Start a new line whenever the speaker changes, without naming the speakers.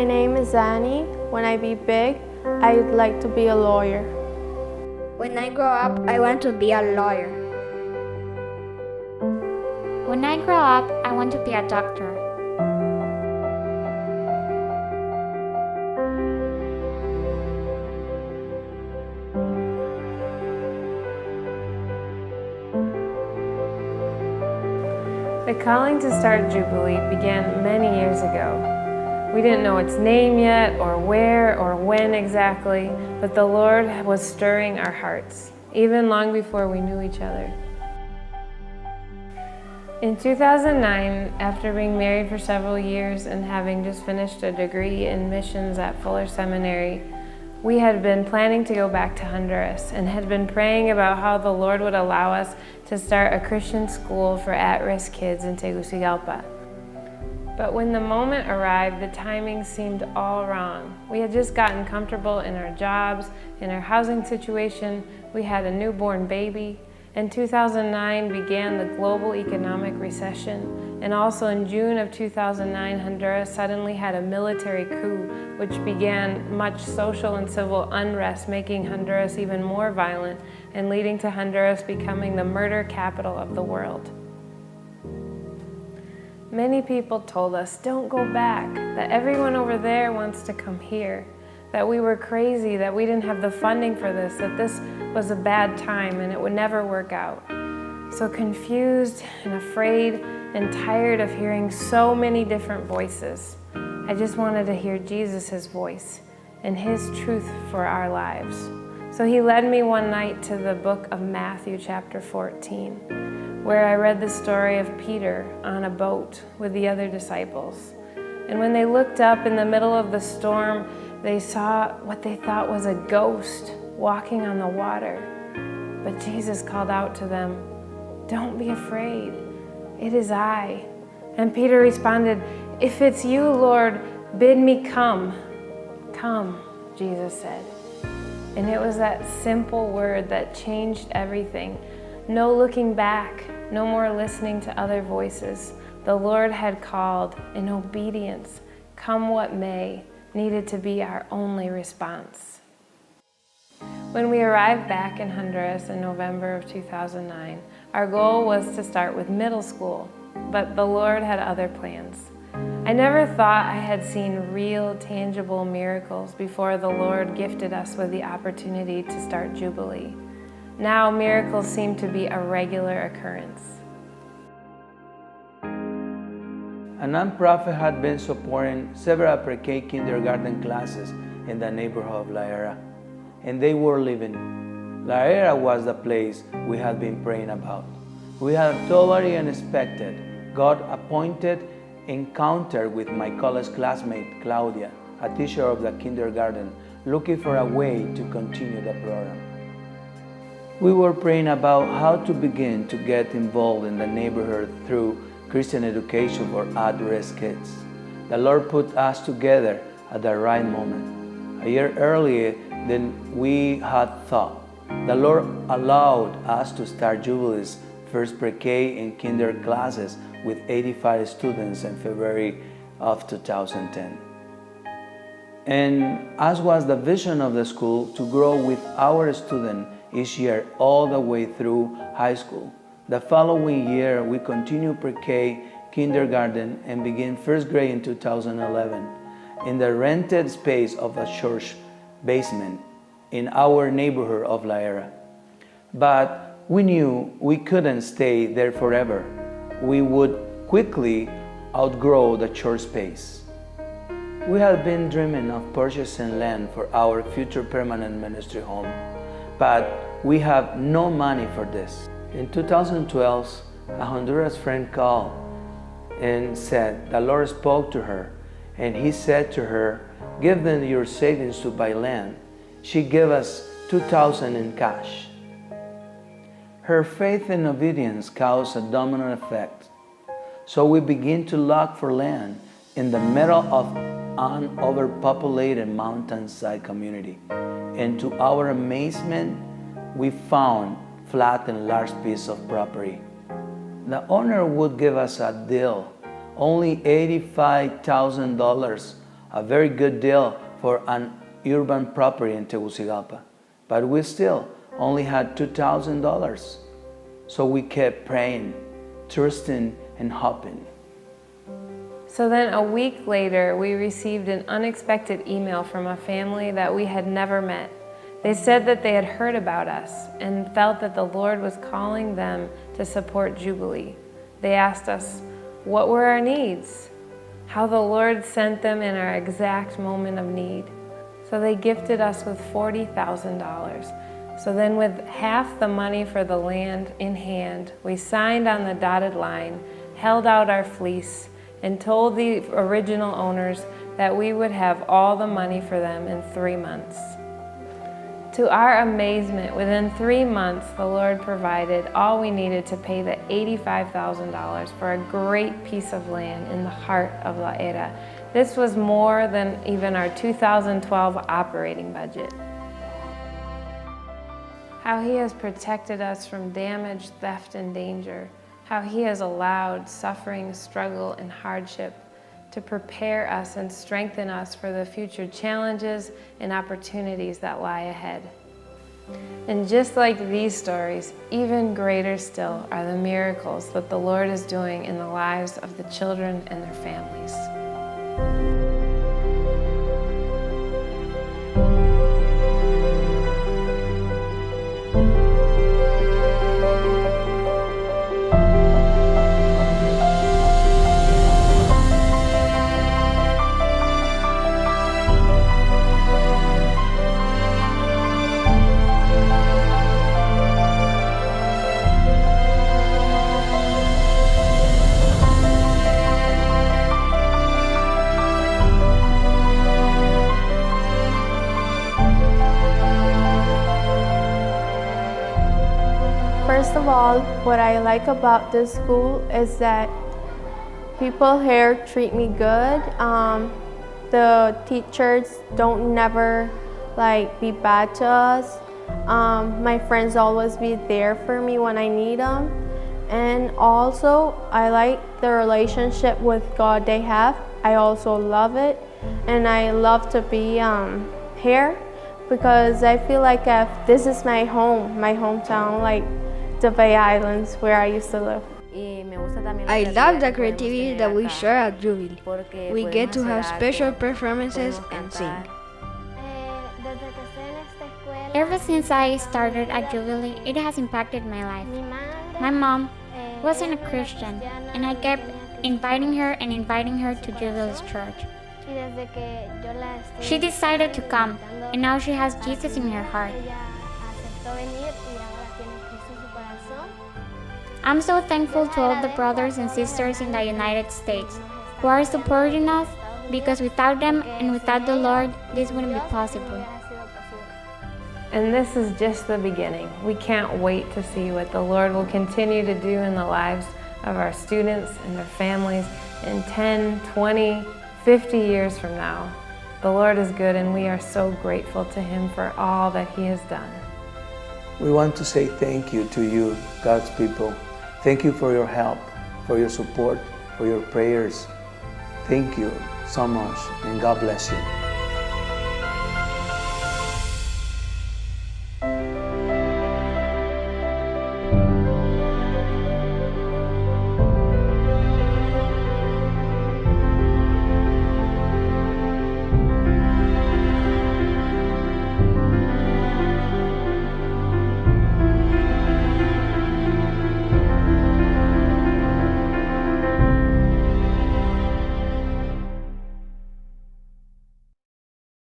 My name is Annie. When I be big, I'd like to be a lawyer.
When I grow up, I want to be a lawyer.
When I grow up, I want to be a doctor.
The calling to start Jubilee began many years ago. We didn't know its name yet, or where, or when exactly, but the Lord was stirring our hearts, even long before we knew each other. In 2009, after being married for several years and having just finished a degree in missions at Fuller Seminary, we had been planning to go back to Honduras and had been praying about how the Lord would allow us to start a Christian school for at-risk kids in Tegucigalpa. But when the moment arrived, the timing seemed all wrong. We had just gotten comfortable in our jobs, in our housing situation, we had a newborn baby. In 2009 began the global economic recession, and also in June of 2009, Honduras suddenly had a military coup, which began much social and civil unrest, making Honduras even more violent and leading to Honduras becoming the murder capital of the world. Many people told us, don't go back, that everyone over there wants to come here, that we were crazy, that we didn't have the funding for this, that this was a bad time and it would never work out. So confused and afraid and tired of hearing so many different voices, I just wanted to hear Jesus' voice and His truth for our lives. So He led me one night to the book of Matthew chapter 14, where I read the story of Peter on a boat with the other disciples. And when they looked up in the middle of the storm, they saw what they thought was a ghost walking on the water. But Jesus called out to them, "Don't be afraid, it is I." And Peter responded, "If it's you, Lord, bid me come." "Come," Jesus said. And it was that simple word that changed everything. No looking back, no more listening to other voices. The Lord had called, and obedience, come what may, needed to be our only response. When we arrived back in Honduras in November of 2009, our goal was to start with middle school, but the Lord had other plans. I never thought I had seen real, tangible miracles before the Lord gifted us with the opportunity to start Jubilee. Now miracles seem to be a regular occurrence.
A nonprofit had been supporting several pre-K kindergarten classes in the neighborhood of La Era, and they were leaving. La Era was the place we had been praying about. We had a totally unexpected, God-appointed encounter with my college classmate, Claudia, a teacher of the kindergarten, looking for a way to continue the program. We were praying about how to begin to get involved in the neighborhood through Christian education for at-risk kids. The Lord put us together at the right moment. A year earlier than we had thought, the Lord allowed us to start Jubilee's first pre-K and kinder classes with 85 students in February of 2010. And as was the vision of the school, to grow with our students each year all the way through high school. The following year, we continued pre-K, kindergarten, and began first grade in 2011 in the rented space of a church basement in our neighborhood of La Era. But we knew we couldn't stay there forever. We would quickly outgrow the church space. We had been dreaming of purchasing land for our future permanent ministry home, but we have no money for this. In 2012, a Honduras friend called and said the Lord spoke to her, and He said to her, "Give them your savings to buy land." She gave us $2,000 in cash. Her faith and obedience caused a domino effect. So we began to look for land in the middle of an overpopulated mountainside community. And to our amazement, we found flat and large piece of property. The owner would give us a deal, only $85,000 a very good deal for an urban property in Tegucigalpa. But we still only had $2,000. So we kept praying, trusting, and hoping.
So then a week later, we received an unexpected email from a family that we had never met. They said that they had heard about us and felt that the Lord was calling them to support Jubilee. They asked us what were our needs, how the Lord sent them in our exact moment of need. So they gifted us with $40,000. So then with half the money for the land in hand, we signed on the dotted line, held out our fleece, and told the original owners that we would have all the money for them in 3 months. To our amazement, within 3 months, the Lord provided all we needed to pay the $85,000 for a great piece of land in the heart of La Era. This was more than even our 2012 operating budget. How He has protected us from damage, theft, and danger. How He has allowed suffering, struggle, and hardship to prepare us and strengthen us for the future challenges and opportunities that lie ahead. And just like these stories, even greater still are the miracles that the Lord is doing in the lives of the children and their families.
First of all, what I like about this school is that people here treat me good. The teachers don't never be bad to us. My friends always be there for me when I need them. And also, I like the relationship with God they have. I also love it. And I love to be here because I feel like this is my home, my hometown, like the Bay Islands where I used to live.
I love the creativity that we share at Jubilee. We get to have special performances and sing.
Ever since I started at Jubilee, it has impacted my life. My mom wasn't a Christian, and I kept inviting her to Jubilee's church. She decided to come, and now she has Jesus in her heart. I'm so thankful to all the brothers and sisters in the United States who are supporting us, because without them and without the Lord, this wouldn't be possible.
And this is just the beginning. We can't wait to see what the Lord will continue to do in the lives of our students and their families in 10, 20, 50 years from now. The Lord is good, and we are so grateful to Him for all that He has done.
We want to say thank you to you, God's people. Thank you for your help, for your support, for your prayers. Thank you so much, and God bless you.